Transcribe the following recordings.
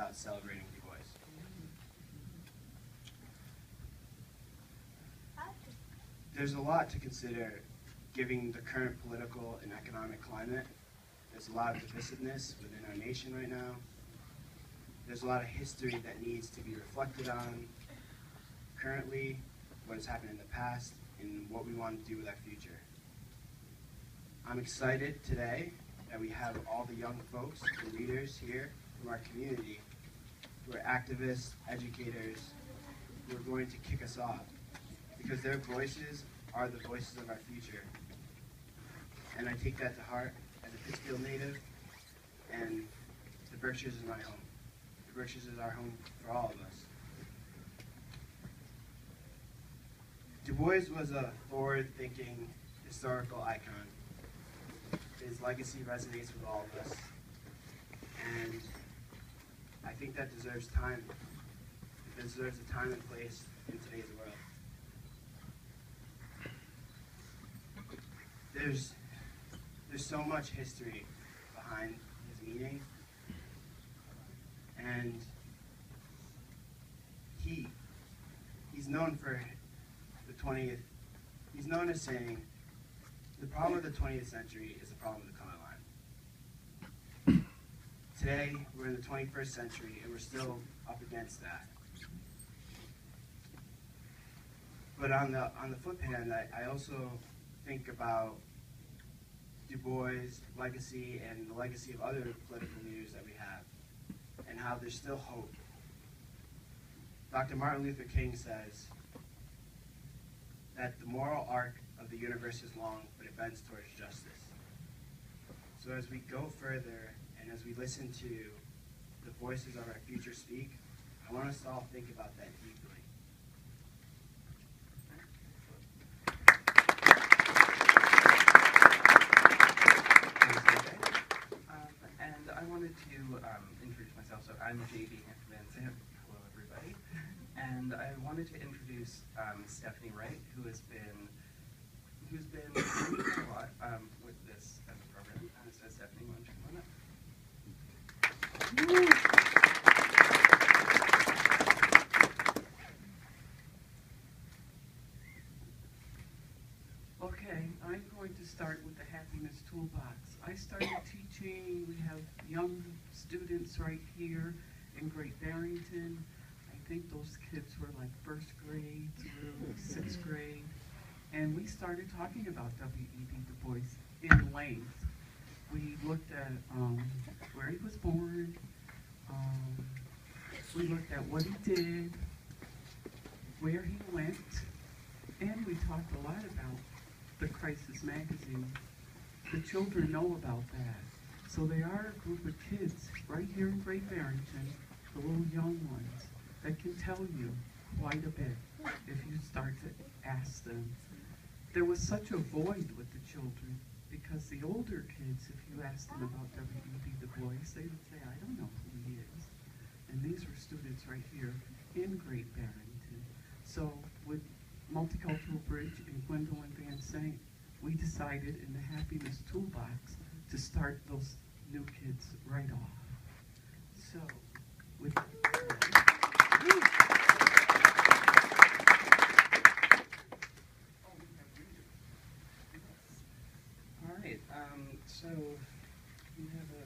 without celebrating Du Bois. There's a lot to consider given the current political and economic climate. There's a lot of divisiveness within our nation right now. There's a lot of history that needs to be reflected on currently, what has happened in the past, and what we want to do with our future. I'm excited today that we have all the young folks, the leaders here from our community, who are activists, educators, who are going to kick us off, because their voices are the voices of our future. And I take that to heart as a Pittsfield native, and the Berkshires is my home. The Berkshires is our home for all of us. Du Bois was a forward-thinking historical icon. His legacy resonates with all of us, and I think that deserves time. It deserves a time and place in today's world. There's so much history behind his meaning, and he's known for the 20th. He's known as saying, the problem of the 20th century is the problem of the color line. Today, we're in the 21st century, and we're still up against that. But on the flip hand, I also think about Du Bois' legacy and the legacy of other political leaders that we have, and how there's still hope. Dr. Martin Luther King says that the moral arc of the universe is long, but it bends towards justice. So as we go further, and as we listen to the voices of our future speak, I want us to all think about that deeply. And I wanted to introduce myself. So I'm J.B. Van Zandt. Hello, everybody. And I wanted to introduce Stephanie Wright, who's been doing a lot with this as a program. So Stephanie, why don't you come on up? Okay, I'm going to start with the Happiness Toolbox. I started teaching, we have young students right here in Great Barrington. I think those kids were like first grade through sixth grade. And we started talking about W.E.B. Du Bois in length. We looked at where he was born, we looked at what he did, where he went, and we talked a lot about the Crisis magazine. The children know about that. So they are a group of kids right here in Great Barrington, the little young ones, that can tell you quite a bit if you start to ask them. There was such a void with the children, because the older kids, if you ask them about W.E.B. Du Bois, they would say, I don't know who he is. And these were students right here in Great Barrington. So with Multicultural Bridge and Gwendolyn Van Zandt, we decided in the Happiness Toolbox to start those new kids right off. So, with All right. So we have a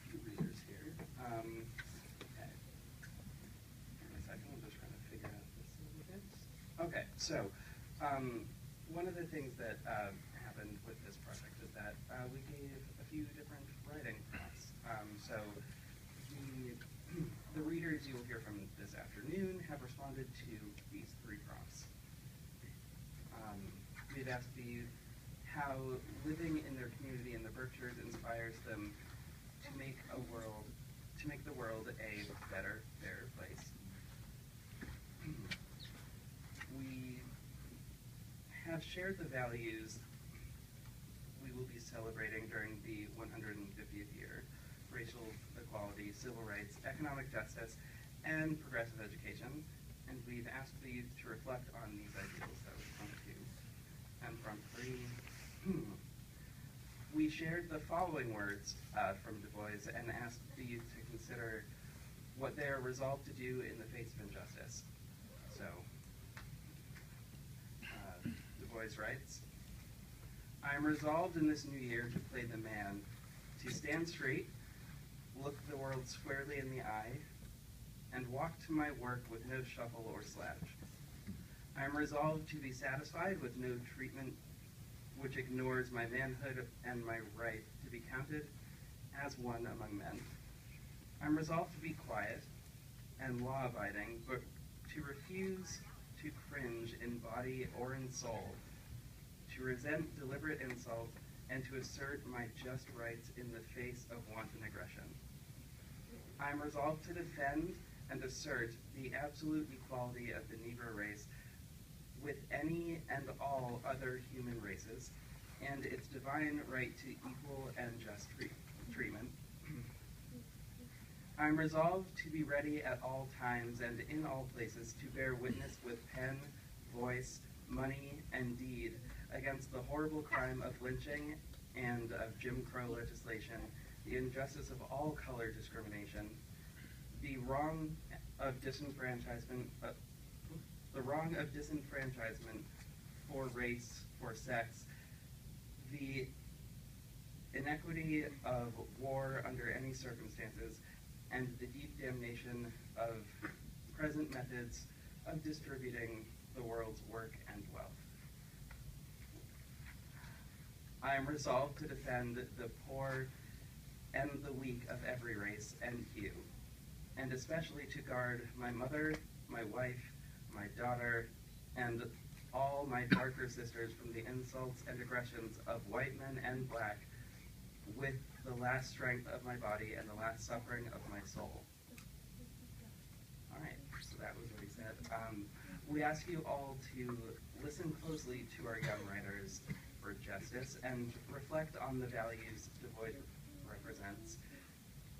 few readers here. Okay. Give me a second. I'm just trying to figure out this a little bit. Okay. So one of the things that happened with this project is that we gave a few different writing prompts. So the readers you'll hear from this afternoon have responded to these three prompts. We've asked these how living in their community in the Berkshires inspires them to make the world a better, fairer place. We have shared the values we will be celebrating during the 150th year: racial equality, civil rights, economic justice, and progressive education. And we've asked the youth to reflect on these ideals. That was prompt 2. And prompt 3. We shared the following words from Du Bois and asked the youth to consider what they are resolved to do in the face of injustice. So, Du Bois writes, I am resolved in this new year to play the man, to stand straight, look the world squarely in the eye, and walk to my work with no shuffle or slouch. I am resolved to be satisfied with no treatment which ignores my manhood and my right to be counted as one among men. I am resolved to be quiet and law-abiding, but to refuse to cringe in body or in soul, to resent deliberate insult, and to assert my just rights in the face of wanton aggression. I am resolved to defend and assert the absolute equality of the Negro race with any and all other human races, and its divine right to equal and just treatment. I am resolved to be ready at all times and in all places to bear witness with pen, voice, money, and deed against the horrible crime of lynching and of Jim Crow legislation, the injustice of all color discrimination, the wrong of disenfranchisement, for race, for sex, the inequity of war under any circumstances, and the deep damnation of present methods of distributing the world's work and wealth. I am resolved to defend the poor and the weak of every race and hue, and especially to guard my mother, my wife, my daughter, and all my darker sisters from the insults and aggressions of white men and black, with the last strength of my body and the last suffering of my soul. All right, so that was what he said. We ask you all to listen closely to our young writers for justice and reflect on the values Du Bois represents.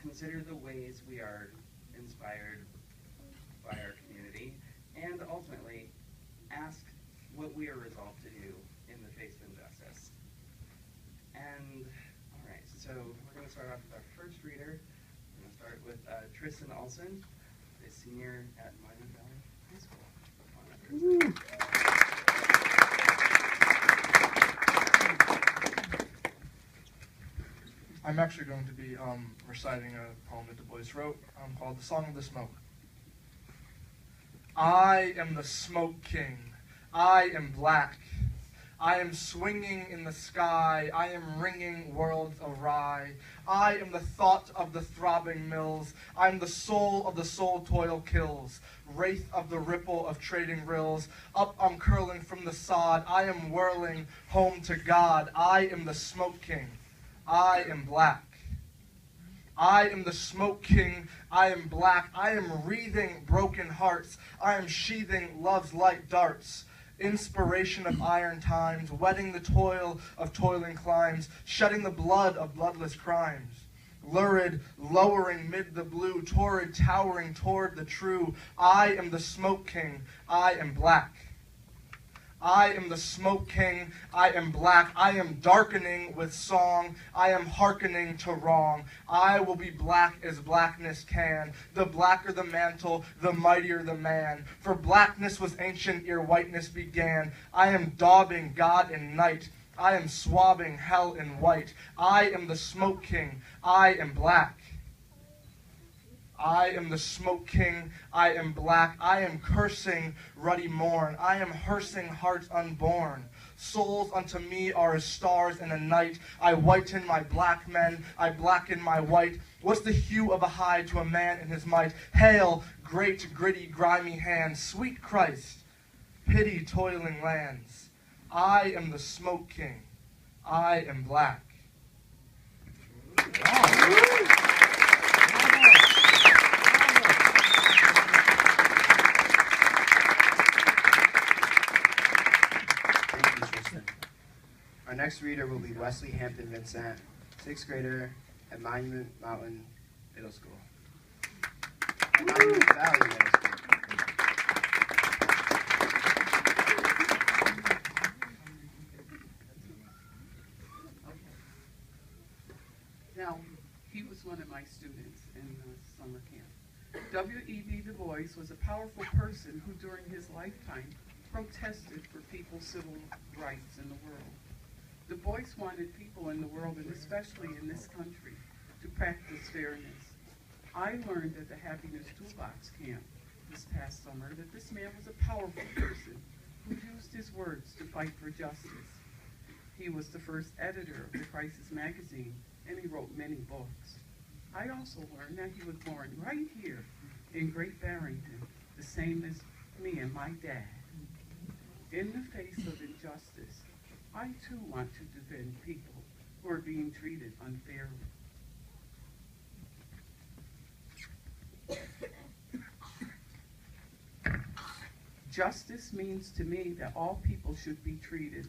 Consider the ways we are inspired by our community, and ultimately ask what we are resolved to do in the face of injustice. And all right, so we're going to start off with our first reader. We're going to start with Tristan Olson, a senior at Monument Valley High School. Come on up, I'm actually going to be reciting a poem that Du Bois wrote called The Song of the Smoke. I am the Smoke King. I am black. I am swinging in the sky. I am ringing worlds awry. I am the thought of the throbbing mills. I am the soul of the soul toil kills. Wraith of the ripple of trading rills. Up I'm curling from the sod. I am whirling home to God. I am the Smoke King. I am black. I am the Smoke King. I am black. I am wreathing broken hearts. I am sheathing love's light darts. Inspiration of iron times, wetting the toil of toiling climes, shedding the blood of bloodless crimes. Lurid, lowering mid the blue, torrid, towering toward the true. I am the Smoke King. I am black. I am the Smoke King, I am black, I am darkening with song, I am hearkening to wrong. I will be black as blackness can, the blacker the mantle, the mightier the man. For blackness was ancient ere whiteness began. I am daubing God in night, I am swabbing hell in white. I am the Smoke King, I am black. I am the Smoke King, I am black, I am cursing ruddy morn, I am hearsing hearts unborn. Souls unto me are as stars in a night, I whiten my black men, I blacken my white. What's the hue of a hide to a man in his might? Hail, great, gritty, grimy hands, sweet Christ, pity toiling lands. I am the Smoke King, I am black. Wow. Our next reader will be Wesley Hampton Vincent, 6th grader at Monument Mountain Middle School. Monument Valley Middle School. Now, he was one of my students in the summer camp. W.E.B. Du Bois was a powerful person who during his lifetime protested for people's civil rights in the world. Du Bois wanted people in the world, and especially in this country, to practice fairness. I learned at the Happiness Toolbox camp this past summer that this man was a powerful person who used his words to fight for justice. He was the first editor of the Crisis magazine, and he wrote many books. I also learned that he was born right here in Great Barrington, the same as me and my dad. In the face of injustice, I too want to defend people who are being treated unfairly. Justice means to me that all people should be treated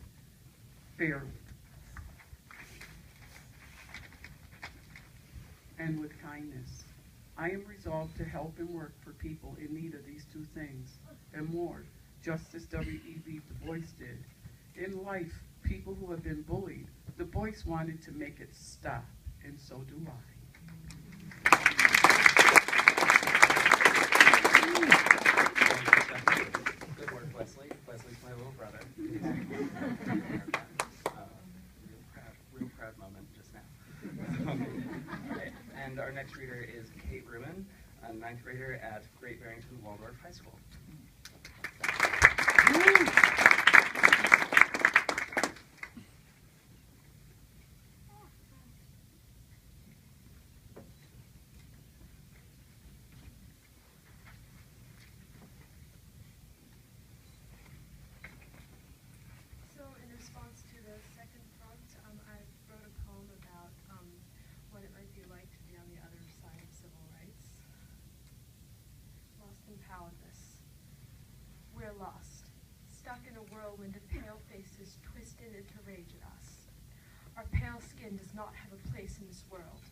fairly and with kindness. I am resolved to help and work for people in need of these two things and more, just as W.E.B. Du Bois did. In life, people who have been bullied, Du Bois wanted to make it stop, and so do I. Good work, Wesley. Wesley's my little brother. Real proud moment just now. Okay. And our next reader is Kate Ruin, a 9th grader at Great Barrington Waldorf High School. We're lost, stuck in a whirlwind of pale faces twisted into rage at us. Our pale skin does not have a place in this world.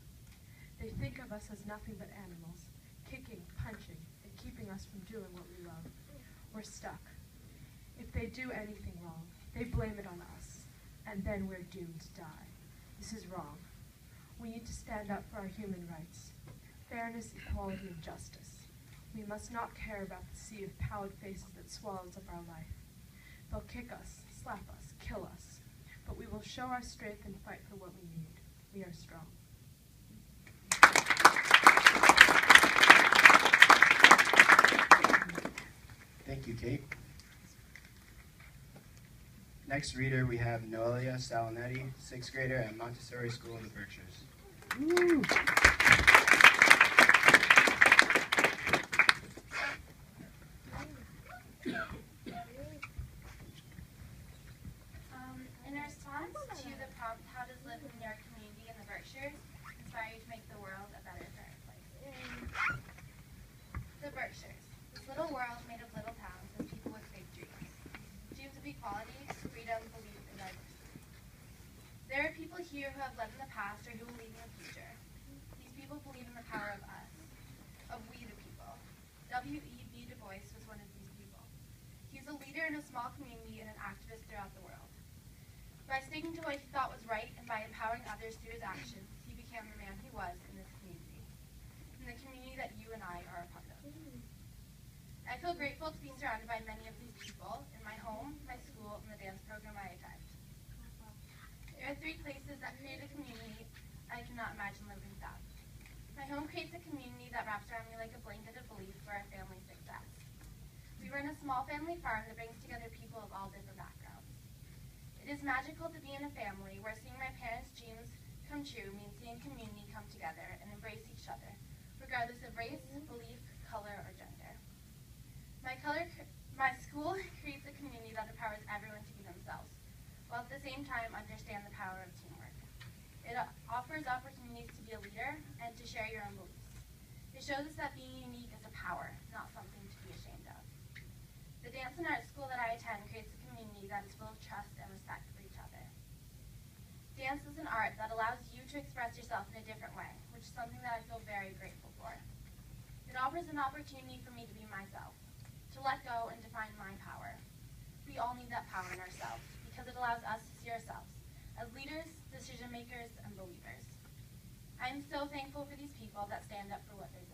They think of us as nothing but animals, kicking, punching, and keeping us from doing what we love. We're stuck. If they do anything wrong, they blame it on us, and then we're doomed to die. This is wrong. We need to stand up for our human rights, fairness, equality, and justice. We must not care about the sea of pallid faces that swallows up our life. They'll kick us, slap us, kill us, but we will show our strength and fight for what we need. We are strong. Thank you, Kate. Next reader, we have Noelia Salonetti, 6th grader at Montessori School in the Berkshires. Woo. In response to the prompt, how does living in your community in the Berkshires inspire you to make the world a better place? The Berkshires, this little world made of little towns and people with big dreams. Dreams of equality, freedom, belief, and diversity. There are people here who have led in the past or who will lead in the future. These people believe in the power of us, of we the people. W.E.B. Du Bois was one of these people. He's a leader in a small community and an activist throughout the world. By sticking to what he thought was right and by empowering others through his actions, he became the man he was in this community, in the community that you and I are a part of. I feel grateful to be surrounded by many of these people in my home, my school, and the dance program I attend. There are 3 places that create a community I cannot imagine living without. My home creates a community that wraps around me like a blanket of belief for our family's success. We run a small family farm that brings together people of all different backgrounds. It is magical to be in a family where seeing my parents' dreams come true means seeing community come together and embrace each other, regardless of race, belief, color, or gender. My school creates a community that empowers everyone to be themselves, while at the same time understand the power of teamwork. It offers opportunities to be a leader and to share your own beliefs. It shows us that being unique is a power, not something to be ashamed of. The dance and art school that I attend creates a community that is full of trust and respect for each other. Dance is an art that allows you to express yourself in a different way, which is something that I feel very grateful for. It offers an opportunity for me to be myself, to let go and define my power. We all need that power in ourselves because it allows us to see ourselves as leaders, decision makers, and believers. I am so thankful for these people that stand up for what they believe.